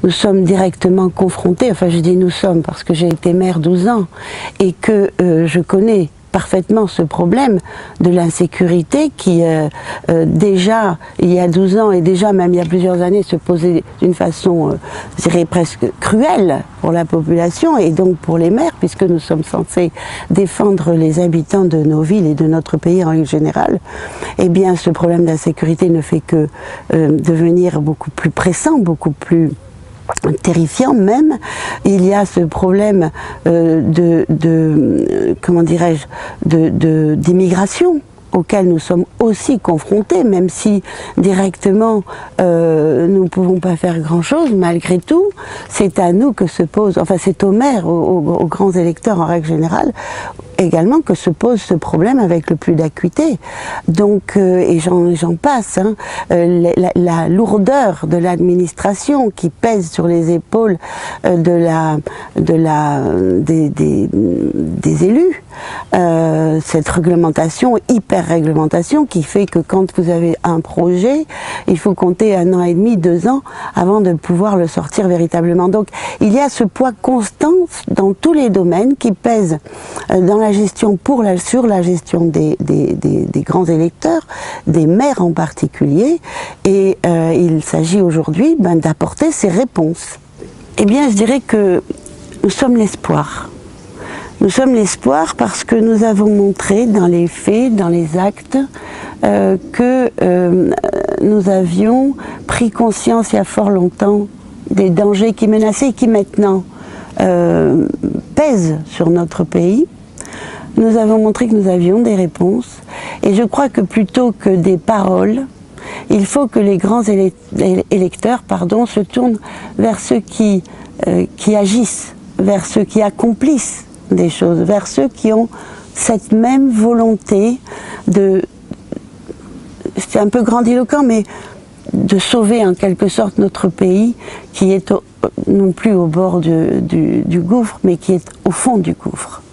nous sommes directement confrontés, enfin je dis nous sommes parce que j'ai été maire 12 ans et que je connais parfaitement ce problème de l'insécurité qui déjà il y a 12 ans et déjà même il y a plusieurs années se posait d'une façon je dirais presque cruelle pour la population et donc pour les maires puisque nous sommes censés défendre les habitants de nos villes et de notre pays en règle générale. Eh bien ce problème d'insécurité ne fait que devenir beaucoup plus pressant, beaucoup plus terrifiant même. Il y a ce problème comment dirais-je, d'immigration auquel nous sommes aussi confrontés, même si directement nous ne pouvons pas faire grand-chose, malgré tout, c'est à nous que se pose, enfin c'est aux maires, aux grands électeurs en règle générale, également que se pose ce problème avec le plus d'acuité. Donc, et j'en passe, hein, la lourdeur de l'administration qui pèse sur les épaules des élus, cette réglementation, hyper-réglementation qui fait que quand vous avez un projet, il faut compter 1 an et demi, 2 ans avant de pouvoir le sortir véritablement. Donc, il y a ce poids constant dans tous les domaines qui pèse dans la gestion sur la gestion des grands électeurs, des maires en particulier, et il s'agit aujourd'hui d'apporter ces réponses. Eh bien, je dirais que nous sommes l'espoir. Nous sommes l'espoir parce que nous avons montré dans les faits, dans les actes, que nous avions pris conscience il y a fort longtemps des dangers qui menaçaient et qui maintenant pèsent sur notre pays. Nous avons montré que nous avions des réponses et je crois que plutôt que des paroles, il faut que les grands électeurs se tournent vers ceux qui agissent, vers ceux qui accomplissent des choses, vers ceux qui ont cette même volonté c'est un peu grandiloquent, mais de sauver en quelque sorte notre pays qui est non plus au bord du gouffre, mais qui est au fond du gouffre.